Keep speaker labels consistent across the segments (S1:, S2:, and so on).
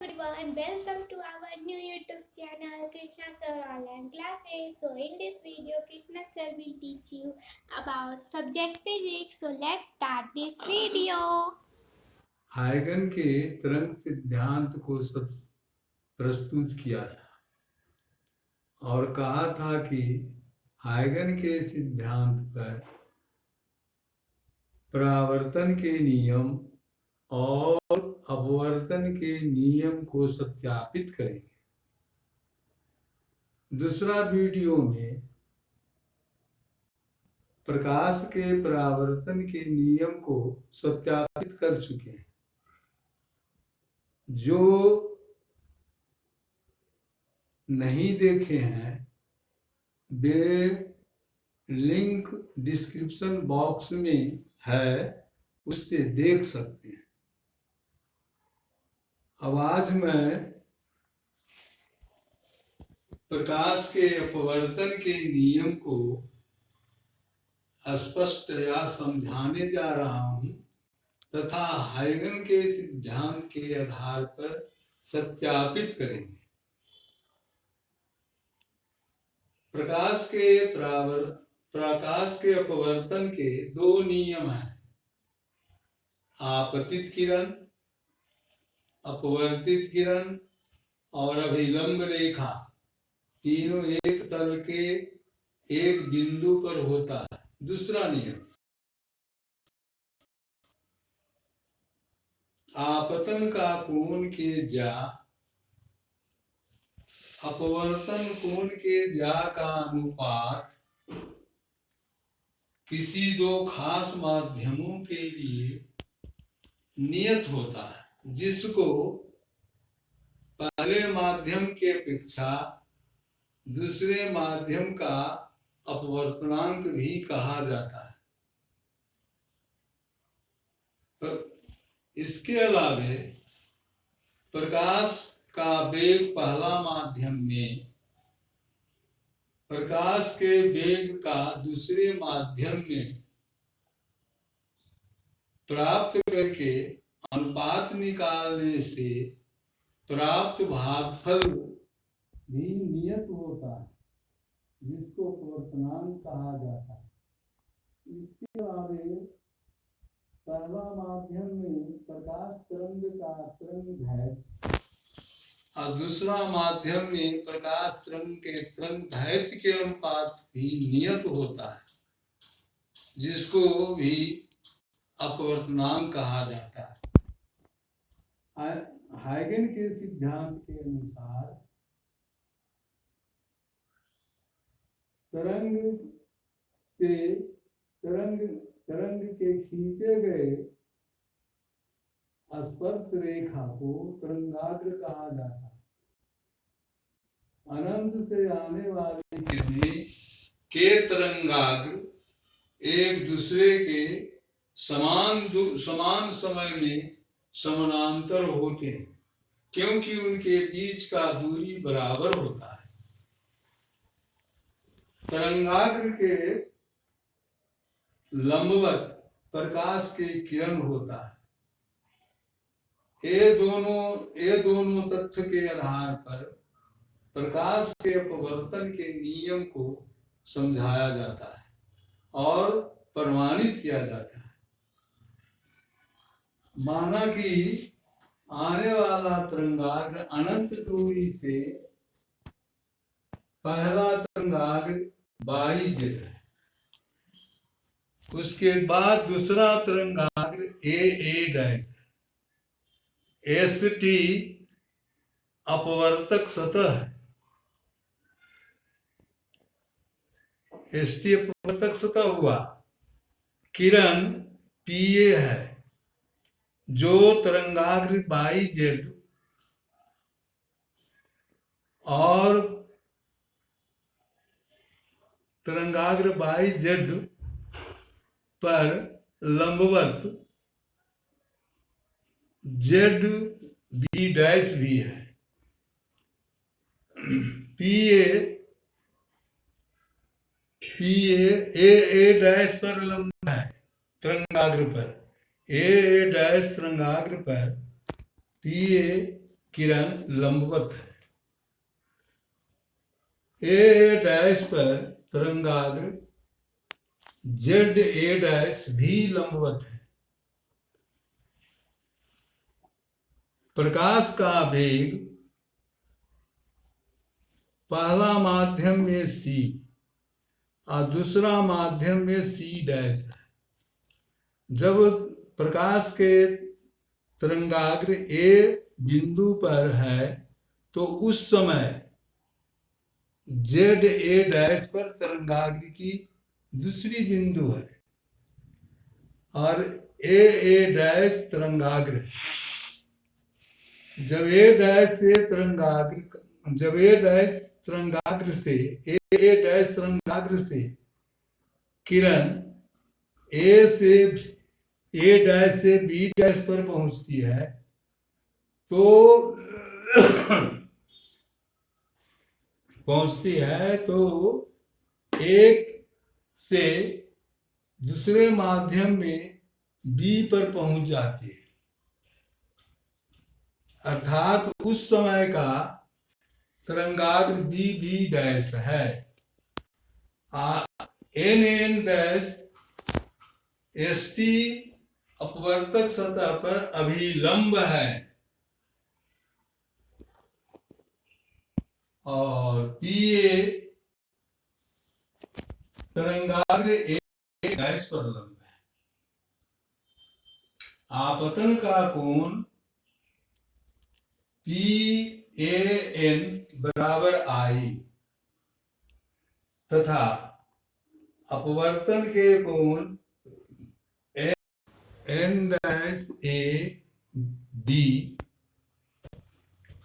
S1: Everyone, welcome to our new YouTube channel Krishna Sir Online Classes. So in this video Krishna Sir will teach you about subject physics. So let's start this video.
S2: हाइगन के तरंग सिद्धांत को प्रस्तुत किया था और कहा था कि हाइगन के सिद्धांत पर परावर्तन के नियम और अपवर्तन के नियम को सत्यापित करेंगे। दूसरा वीडियो में प्रकाश के परावर्तन के नियम को सत्यापित कर चुके हैं। जो नहीं देखे हैं वे लिंक डिस्क्रिप्शन बॉक्स में है, उससे देख सकते हैं। अब आज मैं प्रकाश के अपवर्तन के नियम को स्पष्ट या समझाने जा रहा हूं तथा हाइगन के सिद्धांत के आधार पर सत्यापित करेंगे। प्रकाश के अपवर्तन के दो नियम हैं, आपतित किरण, अपवर्तित किरण और अभिलंब रेखा। तीनों एक तल के एक बिंदु पर होता है। दूसरा नियम, आपतन का कोण के ज्या अपवर्तन कोण के ज्या का अनुपात किसी दो खास माध्यमों के लिए नियत होता है, जिसको पहले माध्यम के अपेक्षा दूसरे माध्यम का अपवर्तनांक भी कहा जाता है। इसके अलावे प्रकाश का वेग पहला माध्यम में प्रकाश के वेग का दूसरे माध्यम में प्राप्त करके अनुपात निकालने से प्राप्त भागफल भी नियत होता है, जिसको अपवर्तनांक कहा जाता है। इसके अलावे पहला माध्यम में प्रकाश तरंग का तरंग दैर्ध्य और दूसरा माध्यम में प्रकाश तरंग के तरंग दैर्ध्य के अनुपात भी नियत होता है, जिसको भी अपवर्तनांक कहा जाता है। हाइगन के सिद्धांत के अनुसार तरंग के खींचे गए स्पर्श रेखा को तरंगाग्र कहा जाता है। अनंत से आने वाले किरणें के तरंगाग्र एक दूसरे के समान समय में समानांतर होते हैं, क्योंकि उनके बीच का दूरी बराबर होता है। तरंगाग्र के लंबवत प्रकाश के किरण होता है। ये दोनों तथ्य के आधार पर प्रकाश के अपवर्तन के नियम को समझाया जाता है और प्रमाणित किया जाता है। माना कि आने वाला तरंगाग्र अनंत दूरी से पहला तरंगाग्र बाई है, उसके बाद दूसरा तरंगाग्र ए डैश, एस टी अपवर्तक सतह है। एस टी अपवर्तक सतह हुआ। किरण पी ए है, जो तरंगाग्र बाई जेड और तरंगाग्र बाई जेड पर लंबवत जेड बी डैश भी है। पी ए डैश पर लंब है तरंगाग्र पर, ए डैश तरंगाग्र पर पी ए किरण लंबवत है। ए डैश पर तरंगाग्र जेड ए डैश भी लंबवत है। प्रकाश का वेग पहला माध्यम में c और दूसरा माध्यम में c डैश है। जब प्रकाश के तरंगाग्र A बिंदु पर है तो उस समय जेड ए डैश पर तरंगाग्र की दूसरी बिंदु है और ए डैश तरंगाग्र। जब ए डैश तरंगाग्र से किरण ए डैश से बी डैश पर पहुंचती है तो एक से दूसरे माध्यम में बी पर पहुंच जाती है। अर्थात उस समय का तरंगाग्र बी डैश है। एन डैश एस टी अपवर्तक सतह पर अभिलंब है और पी ए तरंगाग्र ए डैश पर लंब है। आपतन का कोण PAN बराबर I तथा अपवर्तन के कोण N डैश A B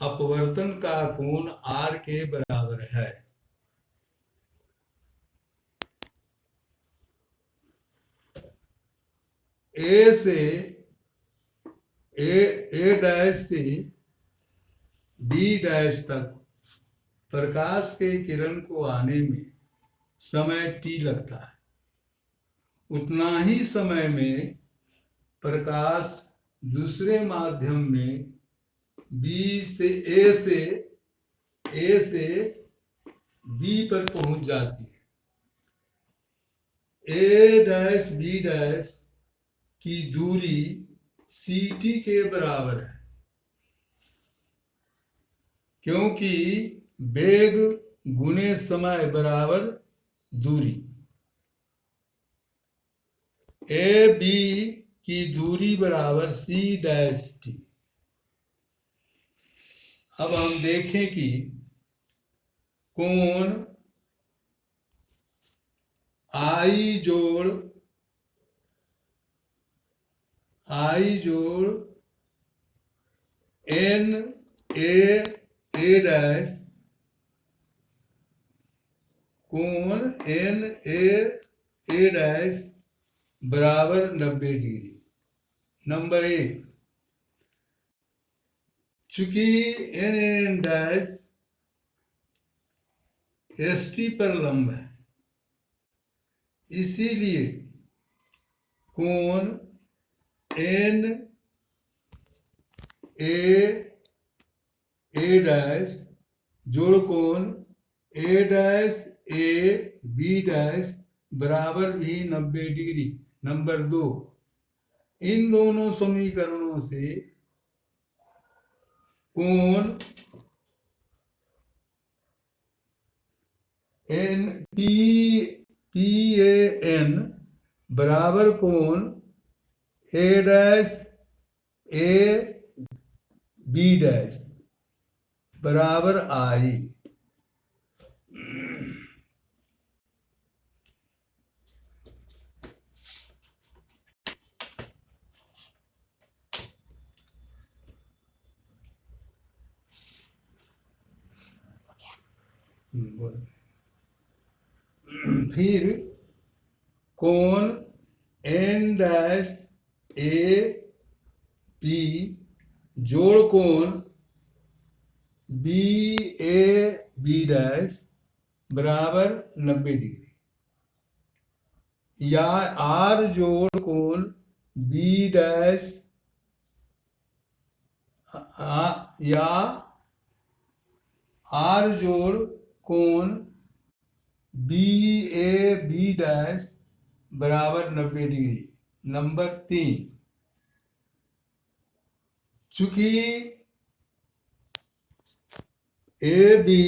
S2: अपवर्तन का कोण R के बराबर है। ए डैश से डी डैश तक प्रकाश के किरण को आने में समय t लगता है। उतना ही समय में प्रकाश दूसरे माध्यम में ए से बी पर पहुंच जाती है। ए डैश बी डैश की दूरी ct के बराबर है क्योंकि वेग गुणे समय बराबर दूरी। ए बी की दूरी बराबर c डैश t। अब हम देखें कि कोण I जोड़ N A डैश कोण N A डैश बराबर 90 डिग्री। नंबर 1, चूंकि N डैश ST पर लंब है इसीलिए कोण N A डैश जोड़ कोण A dash A B dash बराबर भी 90 डिग्री। नंबर 2, इन दोनों समीकरणों से कोण PAN बराबर कोण A dash A B dash बराबर I। फिर कोण N डैश A P जोड़ कोण B A B डैश बराबर 90 डिग्री या R जोड़ कोण B डैश या आर जोड़ कोण बी ए बी डैश बराबर 90 डिग्री। नंबर 3, चूंकि ए बी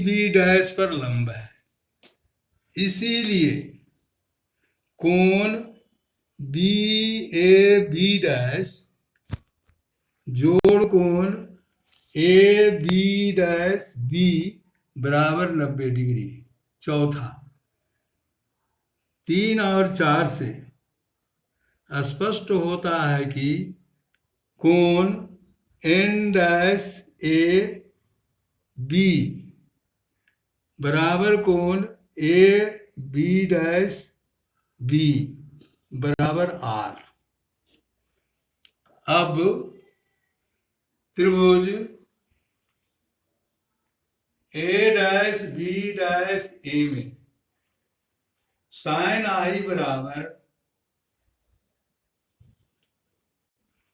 S2: बी डैश पर लंब है, इसीलिए कोण बी ए बी डैश जोड़ कोण ए बी डैश बी बराबर 90 डिग्री। चौथा, 3 और 4 से स्पष्ट होता है कि कोण एन डैश ए बी बराबर कोण ए बी डैश बी बराबर आर। अब त्रिभुज ए डैश बी डैश ए में साइन आई बराबर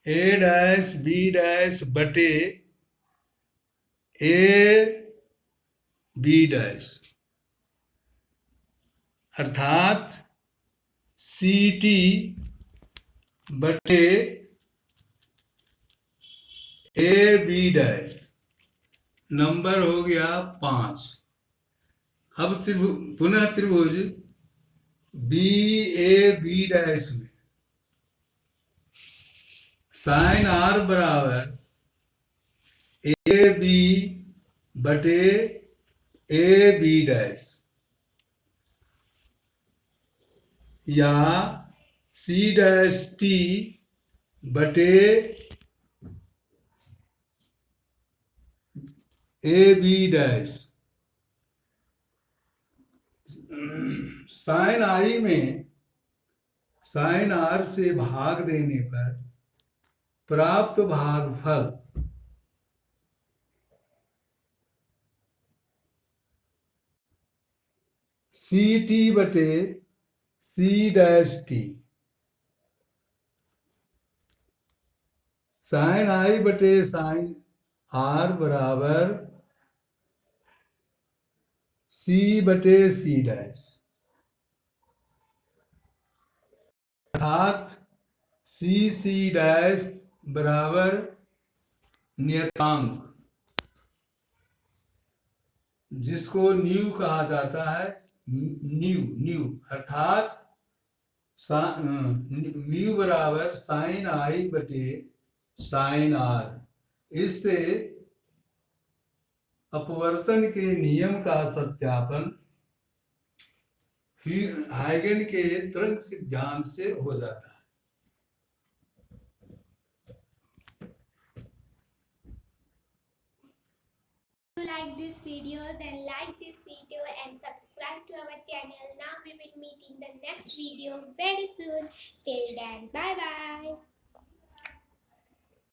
S2: ए डैश बी डैश बटे ए बी डैश, अर्थात सी टी बटे ए बी डैश, नंबर हो गया 5। अब पुनः त्रिभुज बी ए बी डैश में साइन आर बराबर ए बी बटे ए बी डैश या सी डैश टी बटे ए बी डैश। साइन आई में साइन आर से भाग देने पर प्राप्त भागफल सी टी बटे सी डैश टी, साइन आई बटे साइन आर बराबर सी बटे सी डैश, अर्थात सी डैश बराबर नियतांक, जिसको न्यू कहा जाता है, न्यू अर्थात म्यू बराबर साइन आई बटे साइन आर। इससे अपवर्तन के नियम का सत्यापन हाइगन के तरंग सिद्धांत से हो जाता है।
S1: If you like this video, then like this video and subscribe to our channel. Now we will meet in the next video very soon. Till then, bye bye.